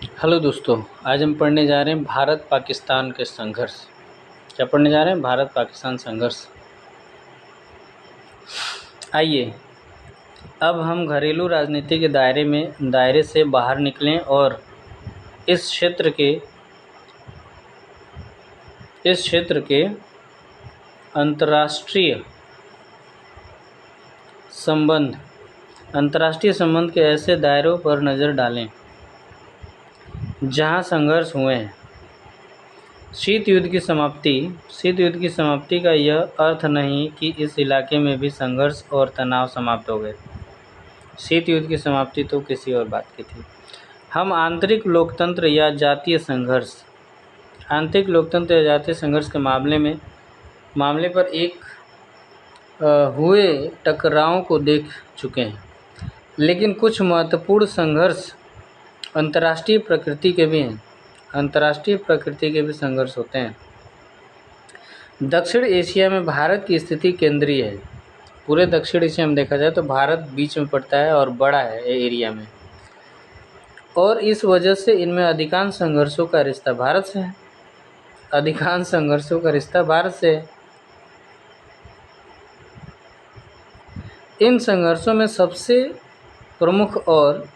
Hello दोस्तों, आज हम पढ़ने जा रहे हैं भारत पाकिस्तान के संघर्ष। क्या पढ़ने जा रहे हैं? भारत पाकिस्तान संघर्ष। आइए अब हम घरेलू राजनीति के दायरे से बाहर निकलें और इस क्षेत्र के अंतर्राष्ट्रीय संबंध के ऐसे दायरों पर नज़र डालें जहां संघर्ष हुए हैं। शीत युद्ध की समाप्ति का यह अर्थ नहीं कि इस इलाके में भी संघर्ष और तनाव समाप्त हो गए। शीत युद्ध की समाप्ति तो किसी और बात की थी। हम आंतरिक लोकतंत्र या जातीय संघर्ष के मामले पर हुए टकरावों को देख चुके हैं, लेकिन कुछ महत्वपूर्ण संघर्ष अंतर्राष्ट्रीय प्रकृति के भी संघर्ष होते हैं। दक्षिण एशिया में भारत की स्थिति केंद्रीय है। पूरे दक्षिण एशिया में देखा जाए तो भारत बीच में पड़ता है और बड़ा है एरिया में, और इस वजह से इनमें अधिकांश संघर्षों का रिश्ता भारत से है। इन संघर्षों में सबसे प्रमुख और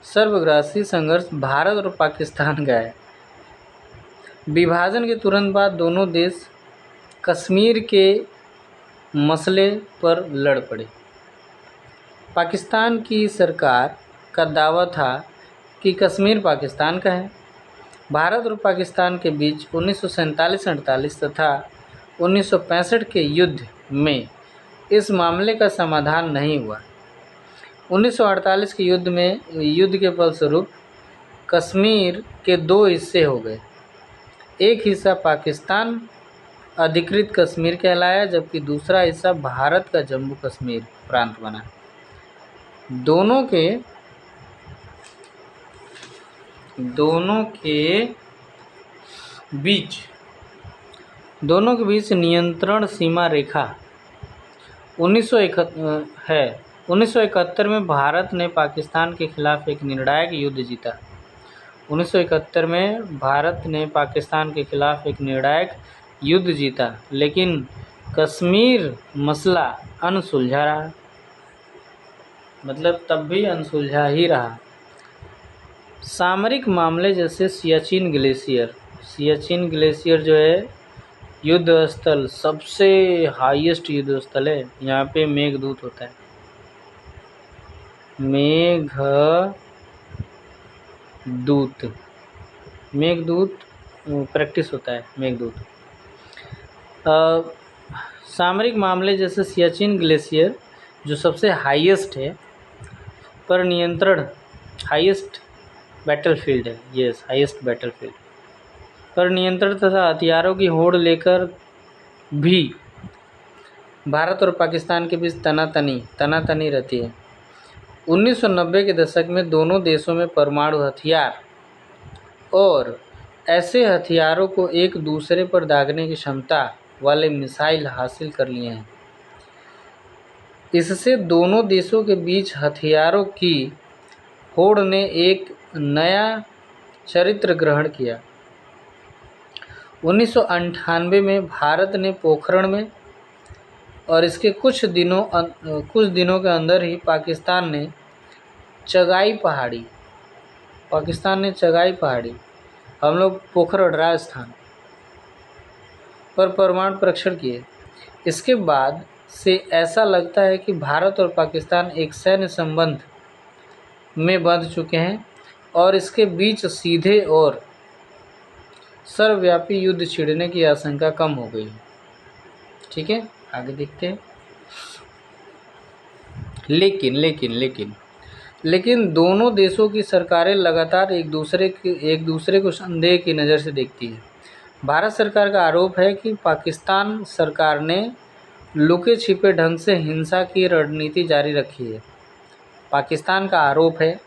सर्वग्रासी संघर्ष भारत और पाकिस्तान का है। विभाजन के तुरंत बाद दोनों देश कश्मीर के मसले पर लड़ पड़े। पाकिस्तान की सरकार का दावा था कि कश्मीर पाकिस्तान का है। भारत और पाकिस्तान के बीच 1947-48 तथा 1965 के युद्ध में इस मामले का समाधान नहीं हुआ। 1948 के युद्ध के फलस्वरूप कश्मीर के दो हिस्से हो गए। एक हिस्सा पाकिस्तान अधिकृत कश्मीर कहलाया, जबकि दूसरा हिस्सा भारत का जम्मू कश्मीर प्रांत बना। दोनों के बीच नियंत्रण सीमा रेखा 1971 में भारत ने पाकिस्तान के खिलाफ एक निर्णायक युद्ध जीता। 1971 में भारत ने पाकिस्तान के खिलाफ एक निर्णायक युद्ध जीता, लेकिन कश्मीर मसला अनसुलझा रहा। मतलब तब भी अनसुलझा ही रहा। सामरिक मामले जैसे सियाचिन ग्लेशियर जो है युद्ध स्थल, सबसे हाईएस्ट युद्ध स्थल है। यहाँ पे मेघदूत होता है, मेघदूत प्रैक्टिस होता है। सामरिक मामले जैसे सियाचिन ग्लेशियर जो सबसे हाईएस्ट है पर नियंत्रण हाईएस्ट बैटलफील्ड पर नियंत्रण तथा हथियारों की होड़ लेकर भी भारत और पाकिस्तान के बीच तनातनी रहती है। 1990 के दशक में दोनों देशों में परमाणु हथियार और ऐसे हथियारों को एक दूसरे पर दागने की क्षमता वाले मिसाइल हासिल कर लिए हैं। इससे दोनों देशों के बीच हथियारों की होड़ ने एक नया चरित्र ग्रहण किया। 1998 में भारत ने पोखरण में और इसके कुछ दिनों के अंदर ही पाकिस्तान ने चगाई पहाड़ी हम लोग पोखरण राजस्थान पर परमाणु परीक्षण किए। इसके बाद से ऐसा लगता है कि भारत और पाकिस्तान एक सैन्य संबंध में बंध चुके हैं और इसके बीच सीधे और सर्वव्यापी युद्ध छिड़ने की आशंका कम हो गई है। ठीक है, आगे देखते हैं। लेकिन दोनों देशों की सरकारें लगातार एक दूसरे को संदेह की नज़र से देखती है। भारत सरकार का आरोप है कि पाकिस्तान सरकार ने लुके छिपे ढंग से हिंसा की रणनीति जारी रखी है। पाकिस्तान का आरोप है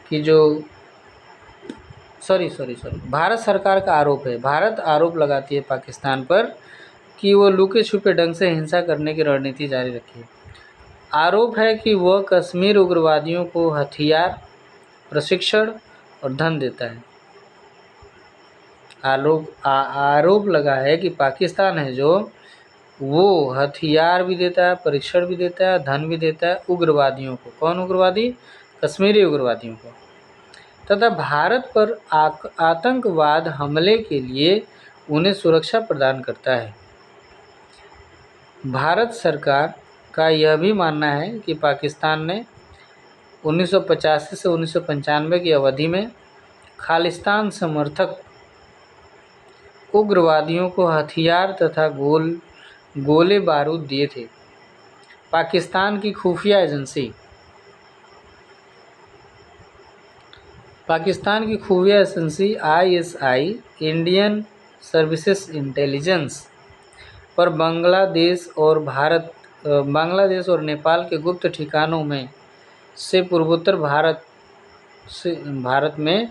कि भारत सरकार का आरोप है। भारत आरोप लगाती है पाकिस्तान पर कि वो लुके छुपे ढंग से हिंसा करने की रणनीति जारी रखी है। आरोप है कि वह कश्मीर उग्रवादियों को हथियार, प्रशिक्षण और धन देता है। आरोप लगा है कि पाकिस्तान है जो वो हथियार भी देता है, प्रशिक्षण भी देता है, धन भी देता है उग्रवादियों को। कौन उग्रवादी? कश्मीरी उग्रवादियों को। तथा भारत पर आतंकवाद हमले के लिए उन्हें सुरक्षा प्रदान करता है। भारत सरकार का यह भी मानना है कि पाकिस्तान ने 1985 से 1995 की अवधि में खालिस्तान समर्थक उग्रवादियों को हथियार तथा गोले बारूद दिए थे। पाकिस्तान की खुफिया agency ISI, Indian services intelligence पर बांग्लादेश और नेपाल के गुप्त ठिकानों में से पूर्वोत्तर भारत में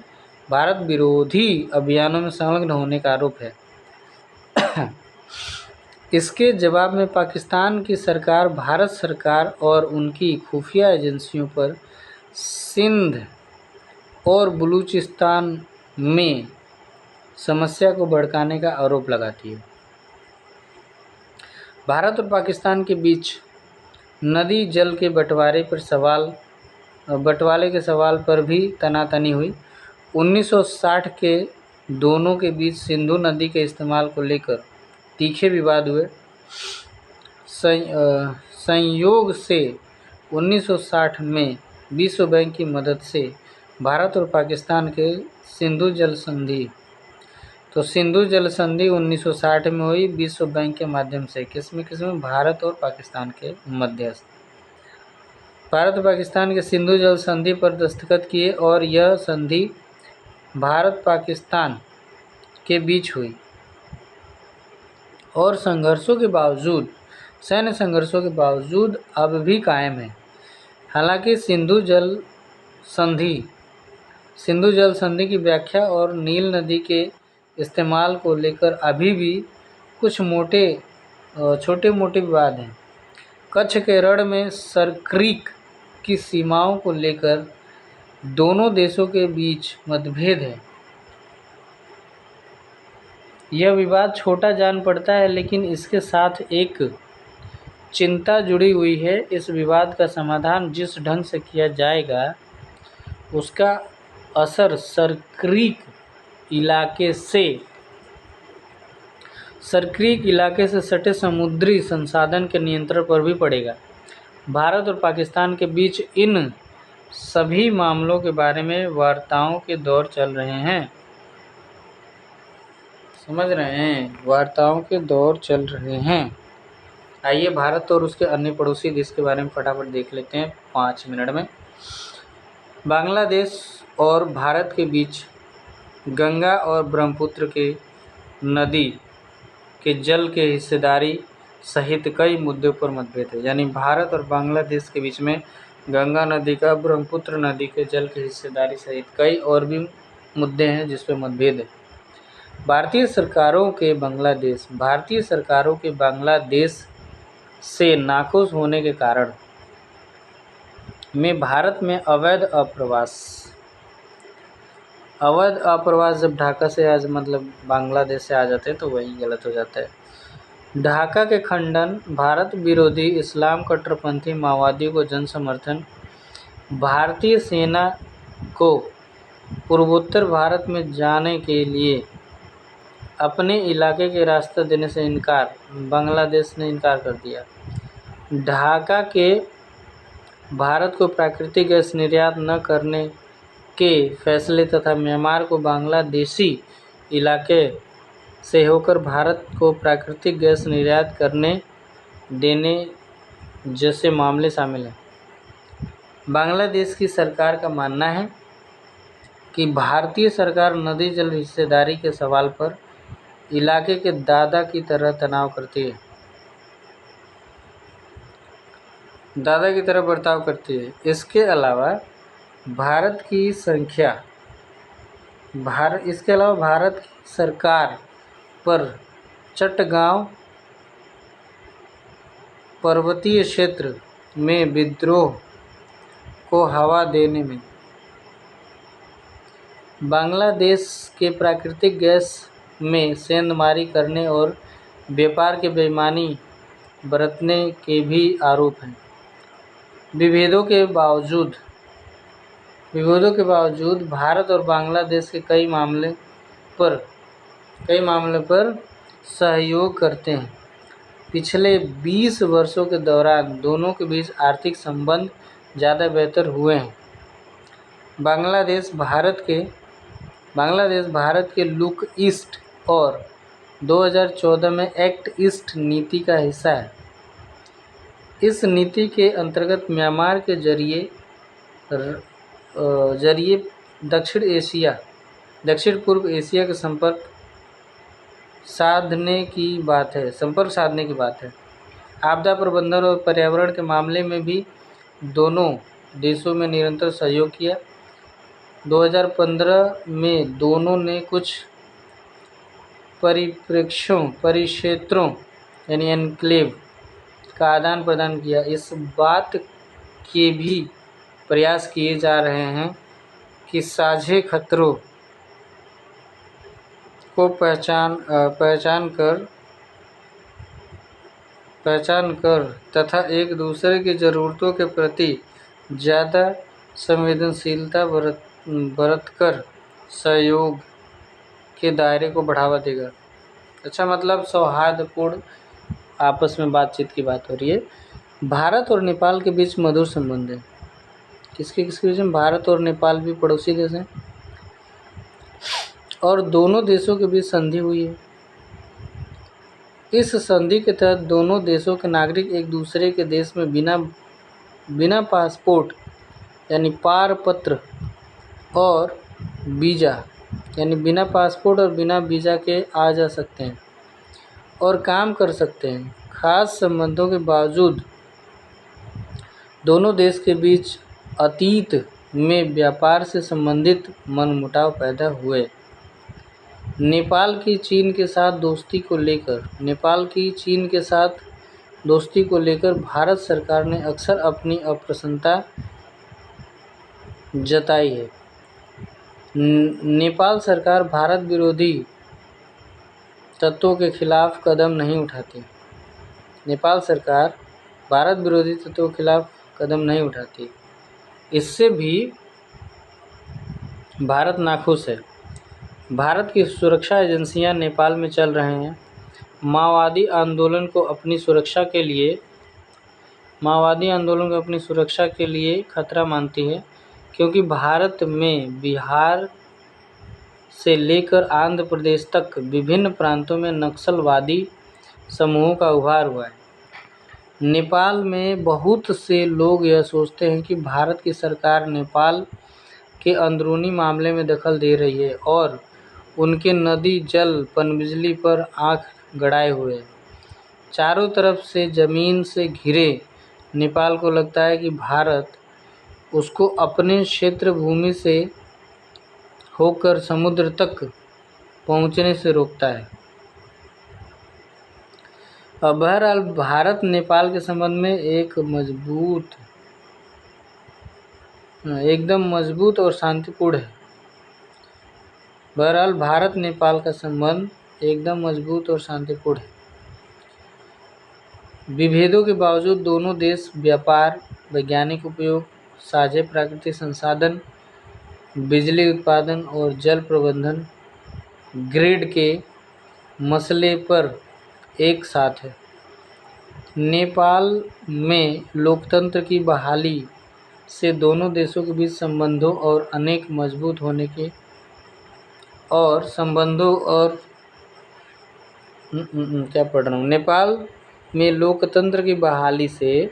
भारत विरोधी अभियानों में संलग्न होने का आरोप है। इसके जवाब में पाकिस्तान की सरकार भारत सरकार और उनकी खुफिया एजेंसियों पर सिंध और बलूचिस्तान में समस्या को भड़काने का आरोप लगाती है। भारत और पाकिस्तान के बीच नदी जल के बंटवारे के सवाल पर भी तनातनी हुई। 1960 के दोनों के बीच सिंधु नदी के इस्तेमाल को लेकर तीखे विवाद हुए। संयोग से 1960 में विश्व बैंक की मदद से भारत और पाकिस्तान के सिंधु जल संधि 1960 में हुई विश्व बैंक के माध्यम से। किसमें? भारत और पाकिस्तान के मध्यस्थ। भारत और पाकिस्तान के सिंधु जल संधि पर दस्तखत किए और यह संधि भारत पाकिस्तान के बीच हुई और सैन्य संघर्षों के बावजूद अब भी कायम है। हालांकि सिंधु जल संधि की व्याख्या और नील नदी के इस्तेमाल को लेकर अभी भी कुछ छोटे मोटे विवाद हैं। कच्छ के रण में सर क्रीक की सीमाओं को लेकर दोनों देशों के बीच मतभेद है। यह विवाद छोटा जान पड़ता है, लेकिन इसके साथ एक चिंता जुड़ी हुई है। इस विवाद का समाधान जिस ढंग से किया जाएगा, उसका असर सर क्रीक इलाके से सटे समुद्री संसाधन के नियंत्रण पर भी पड़ेगा। भारत और पाकिस्तान के बीच इन सभी मामलों के बारे में वार्ताओं के दौर चल रहे हैं। समझ रहे हैं? वार्ताओं के दौर चल रहे हैं। आइए भारत और उसके अन्य पड़ोसी देश के बारे में फटाफट देख लेते हैं 5 मिनट में। बांग्लादेश और भारत के बीच गंगा और ब्रह्मपुत्र के नदी के जल के हिस्सेदारी सहित कई मुद्दों पर मतभेद है। यानी भारत और बांग्लादेश के बीच में गंगा नदी का, ब्रह्मपुत्र नदी के जल की हिस्सेदारी सहित कई और भी मुद्दे हैं जिस पर मतभेद है। भारतीय सरकारों के बांग्लादेश से नाखुश होने के कारण में भारत में अवैध अप्रवास जब ढाका से बांग्लादेश से आ जाते हैं तो वही गलत हो जाता है। ढाका के खंडन, भारत विरोधी इस्लाम कट्टरपंथी माओवादियों को जन समर्थन, भारतीय सेना को पूर्वोत्तर भारत में जाने के लिए अपने इलाके के रास्ता देने से बांग्लादेश ने इनकार कर दिया। ढाका के भारत को प्राकृतिक गैस निर्यात न करने के फैसले तथा म्यांमार को बांग्लादेशी इलाके से होकर भारत को प्राकृतिक गैस निर्यात करने देने जैसे मामले शामिल हैं। बांग्लादेश की सरकार का मानना है कि भारतीय सरकार नदी जल हिस्सेदारी के सवाल पर इलाके के दादा की तरह बर्ताव करती है। इसके अलावा भारत की सरकार पर चट्टगांव पर्वतीय क्षेत्र में विद्रोह को हवा देने में, बांग्लादेश के प्राकृतिक गैस में सेंधमारी करने और व्यापार के बेईमानी बरतने के भी आरोप हैं। विभेदों के बावजूद भारत और बांग्लादेश के कई मामले पर सहयोग करते हैं। पिछले 20 वर्षों के दौरान दोनों के बीच आर्थिक संबंध ज़्यादा बेहतर हुए हैं। बांग्लादेश भारत के लुक ईस्ट और 2014 में एक्ट ईस्ट नीति का हिस्सा है। इस नीति के अंतर्गत म्यांमार के जरिए दक्षिण पूर्व एशिया के संपर्क साधने की बात है। आपदा प्रबंधन और पर्यावरण के मामले में भी दोनों देशों में निरंतर सहयोग किया। 2015 में दोनों ने कुछ परिक्षेत्रों यानी एन्क्लेव का आदान प्रदान किया। इस बात के भी प्रयास किए जा रहे हैं कि साझे खतरों को पहचान कर तथा एक दूसरे की ज़रूरतों के प्रति ज़्यादा संवेदनशीलता बरतकर सहयोग के दायरे को बढ़ावा देगा। अच्छा, मतलब सौहार्दपूर्ण आपस में बातचीत की बात हो रही है। भारत और नेपाल के बीच मधुर संबंध है। किसके बीच में? भारत और नेपाल भी पड़ोसी देश हैं और दोनों देशों के बीच संधि हुई है। इस संधि के तहत दोनों देशों के नागरिक एक दूसरे के देश में बिना पासपोर्ट यानी पारपत्र और वीज़ा यानी बिना पासपोर्ट और बिना वीज़ा के आ जा सकते हैं और काम कर सकते हैं। खास संबंधों के बावजूद दोनों देश के बीच अतीत में व्यापार से संबंधित मनमुटाव पैदा हुए। नेपाल की चीन के साथ दोस्ती को लेकर भारत सरकार ने अक्सर अपनी अप्रसन्नता जताई है। नेपाल सरकार भारत विरोधी तत्वों के खिलाफ कदम नहीं उठाती। इससे भी भारत नाखुश है। भारत की सुरक्षा एजेंसियां नेपाल में चल रहे हैं माओवादी आंदोलन को अपनी सुरक्षा के लिए खतरा मानती है, क्योंकि भारत में बिहार से लेकर आंध्र प्रदेश तक विभिन्न प्रांतों में नक्सलवादी समूहों का उभार हुआ है। नेपाल में बहुत से लोग यह सोचते हैं कि भारत की सरकार नेपाल के अंदरूनी मामले में दखल दे रही है और उनके नदी, जल, पनबिजली पर आंख गड़ाए हुए है। चारों तरफ से जमीन से घिरे नेपाल को लगता है कि भारत उसको अपने क्षेत्र भूमि से होकर समुद्र तक पहुंचने से रोकता है। बहरहाल भारत नेपाल के संबंध में एकदम मजबूत और शांतिपूर्ण है। विभेदों के बावजूद दोनों देश व्यापार, वैज्ञानिक उपयोग, साझे प्राकृतिक संसाधन, बिजली उत्पादन और जल प्रबंधन ग्रिड के मसले पर एक साथ है। नेपाल में लोकतंत्र की बहाली से दोनों देशों के बीच संबंधों और अनेक मजबूत होने के नेपाल में लोकतंत्र की बहाली से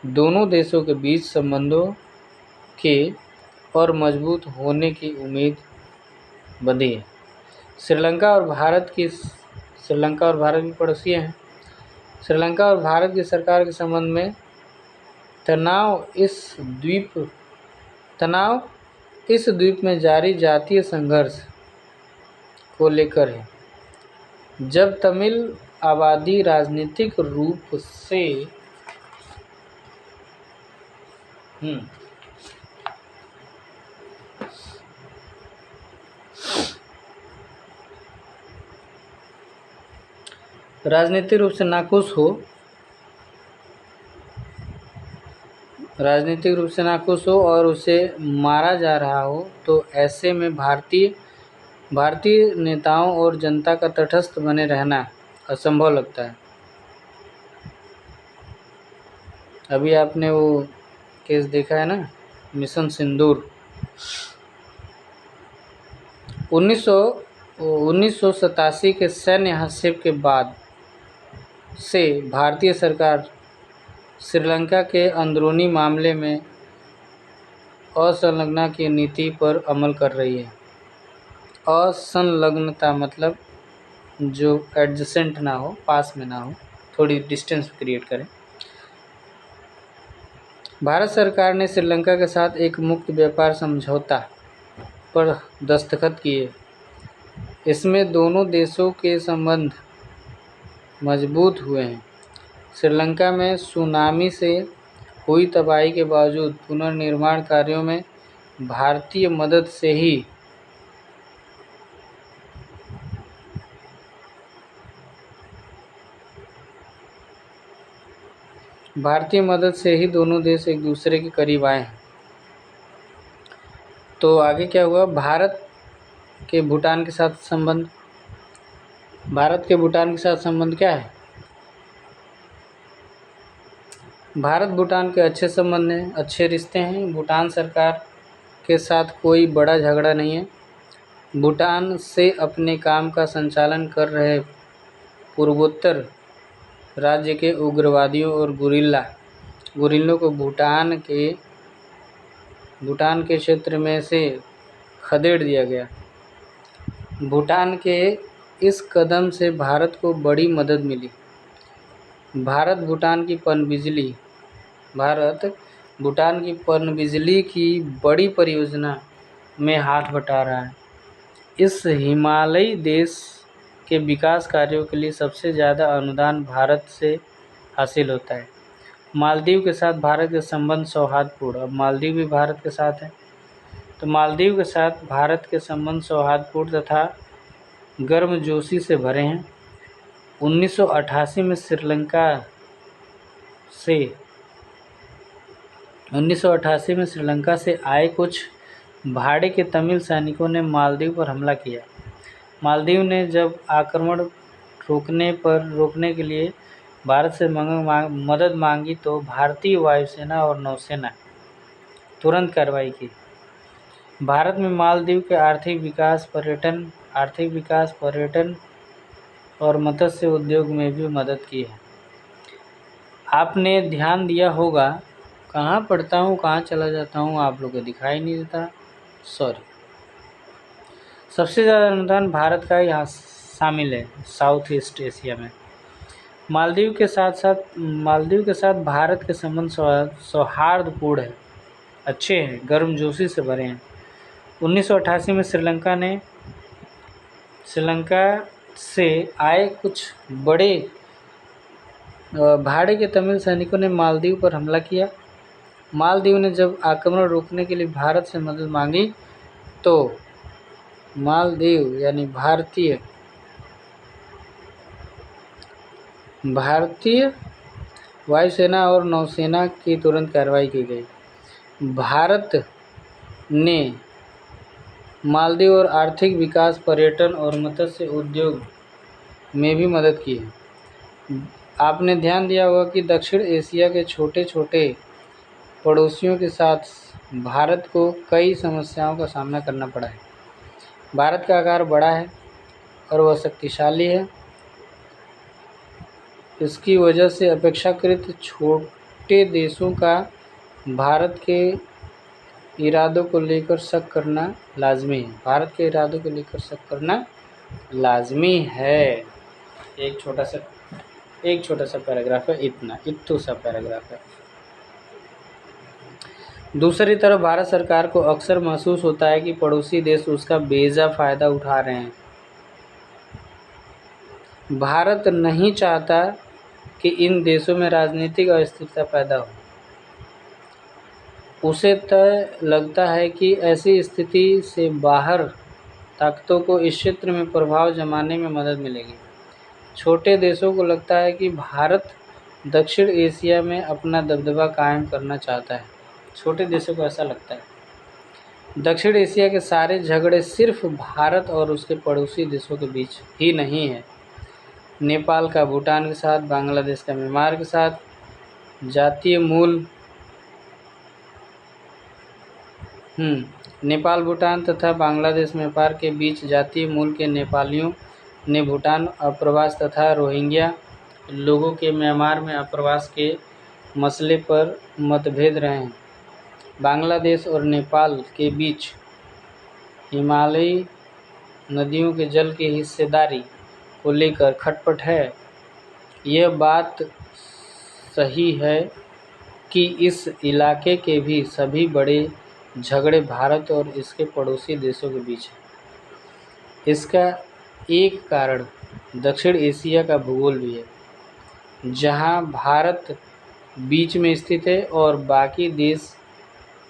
दोनों देशों के बीच संबंधों के और मजबूत होने की उम्मीद बंधी है। श्रीलंका और भारत भी पड़ोसी हैं। श्रीलंका और भारत की सरकार के संबंध में तनाव इस द्वीप में जारी जातीय संघर्ष को लेकर है। जब तमिल आबादी राजनीतिक रूप से हम्म राजनीतिक रूप से नाखुश हो राजनीतिक रूप से नाखुश हो और उसे मारा जा रहा हो तो ऐसे में भारतीय नेताओं और जनता का तटस्थ बने रहना असंभव लगता है। अभी आपने वो केस देखा है ना, मिशन सिंदूर। 1987 के सैन्य हस्तक्षेप के बाद से भारतीय सरकार श्रीलंका के अंदरूनी मामले में असंलग्नता की नीति पर अमल कर रही है। असंलग्नता मतलब जो एडजेसेंट ना हो, पास में ना हो, थोड़ी डिस्टेंस क्रिएट करें। भारत सरकार ने श्रीलंका के साथ एक मुक्त व्यापार समझौता पर दस्तखत किए। इसमें दोनों देशों के संबंध मजबूत हुए हैं। श्रीलंका में सुनामी से हुई तबाही के बावजूद पुनर्निर्माण कार्यों में भारतीय मदद से ही दोनों देश एक दूसरे के करीब आए हैं। तो आगे क्या हुआ, भारत के भूटान के साथ संबंध क्या है? भारत भूटान के अच्छे संबंध हैं, अच्छे रिश्ते हैं। भूटान सरकार के साथ कोई बड़ा झगड़ा नहीं है। भूटान से अपने काम का संचालन कर रहे पूर्वोत्तर राज्य के उग्रवादियों और गुरिल्लों को भूटान के क्षेत्र में से खदेड़ दिया गया। भूटान के इस कदम से भारत को बड़ी मदद मिली। भारत भूटान की पनबिजली की बड़ी परियोजना में हाथ बटा रहा है। इस हिमालयी देश के विकास कार्यों के लिए सबसे ज़्यादा अनुदान भारत से हासिल होता है। मालदीव के साथ भारत के संबंध सौहार्दपूर्ण। अब मालदीव भी भारत के साथ है, तो मालदीव के साथ भारत के संबंध सौहार्दपूर्ण तथा गर्मजोशी से भरे हैं। 1988 में श्रीलंका से आए कुछ भाड़े के तमिल सैनिकों ने मालदीव पर हमला किया। मालदीव ने जब आक्रमण रोकने के लिए भारत से मदद मांगी तो भारतीय वायुसेना और नौसेना तुरंत कार्रवाई की। भारत में मालदीव के आर्थिक विकास, पर्यटन और मत्स्य उद्योग में भी मदद की है। आपने ध्यान दिया होगा, कहाँ पढ़ता हूँ कहाँ चला जाता हूँ, आप लोगों को दिखाई नहीं देता, सॉरी। सबसे ज़्यादा अनुदान भारत का यहाँ शामिल है साउथ ईस्ट एशिया में। मालदीव के साथ भारत के संबंध सौहार्दपूर्ण है, अच्छे हैं, गर्मजोशी से भरे हैं। 1988 में श्रीलंका से आए कुछ बड़े भाड़े के तमिल सैनिकों ने मालदीव पर हमला किया। मालदीव ने जब आक्रमण रोकने के लिए भारत से मदद मांगी तो मालदीव यानी भारतीय वायुसेना और नौसेना की तुरंत कार्रवाई की गई। भारत ने मालदीव और आर्थिक विकास, पर्यटन और मत्स्य उद्योग में भी मदद की है। आपने ध्यान दिया होगा कि दक्षिण एशिया के छोटे पड़ोसियों के साथ भारत को कई समस्याओं का सामना करना पड़ा है। भारत का आकार बड़ा है और वह शक्तिशाली है। इसकी वजह से अपेक्षाकृत छोटे देशों का भारत के इरादों को लेकर शक करना लाजमी है। एक छोटा सा पैराग्राफ है, इत्तू सा पैराग्राफ है। दूसरी तरफ भारत सरकार को अक्सर महसूस होता है कि पड़ोसी देश उसका बेजा फ़ायदा उठा रहे हैं। भारत नहीं चाहता कि इन देशों में राजनीतिक अस्थिरता पैदा हो। उसे तय लगता है कि ऐसी स्थिति से बाहर ताकतों को इस क्षेत्र में प्रभाव जमाने में मदद मिलेगी। छोटे देशों को लगता है कि भारत दक्षिण एशिया में अपना दबदबा कायम करना चाहता है। छोटे देशों को ऐसा लगता है। दक्षिण एशिया के सारे झगड़े सिर्फ भारत और उसके पड़ोसी देशों के बीच ही नहीं है। नेपाल का भूटान के साथ, बांग्लादेश का म्यांमार के साथ जातीय मूल नेपाल, भूटान तथा बांग्लादेश म्यांमार के बीच जातीय मूल के नेपालियों ने भूटान अप्रवास तथा रोहिंग्या लोगों के म्यांमार में अप्रवास के मसले पर मतभेद रहे हैं। बांग्लादेश और नेपाल के बीच हिमालयी नदियों के जल की हिस्सेदारी को लेकर खटपट है। यह बात सही है कि इस इलाके के भी सभी बड़े झगड़े भारत और इसके पड़ोसी देशों के बीच है। इसका एक कारण दक्षिण एशिया का भूगोल भी है, जहां भारत बीच में स्थित है और बाकी देश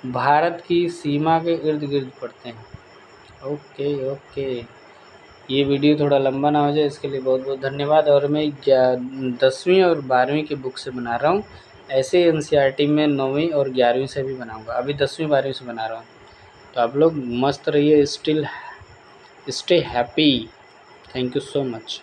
भारत की सीमा के इर्द-गिर्द पड़ते हैं। ओके। ये वीडियो थोड़ा लंबा ना हो जाए, इसके लिए बहुत बहुत धन्यवाद। और मैं 10वीं और 12वीं की बुक से बना रहा हूँ। ऐसे एनसीईआरटी में 9वीं और 11वीं से भी बनाऊँगा। अभी 10वीं 12वीं से बना रहा हूँ। तो आप लोग मस्त रहिए, stay happy. Thank you so much.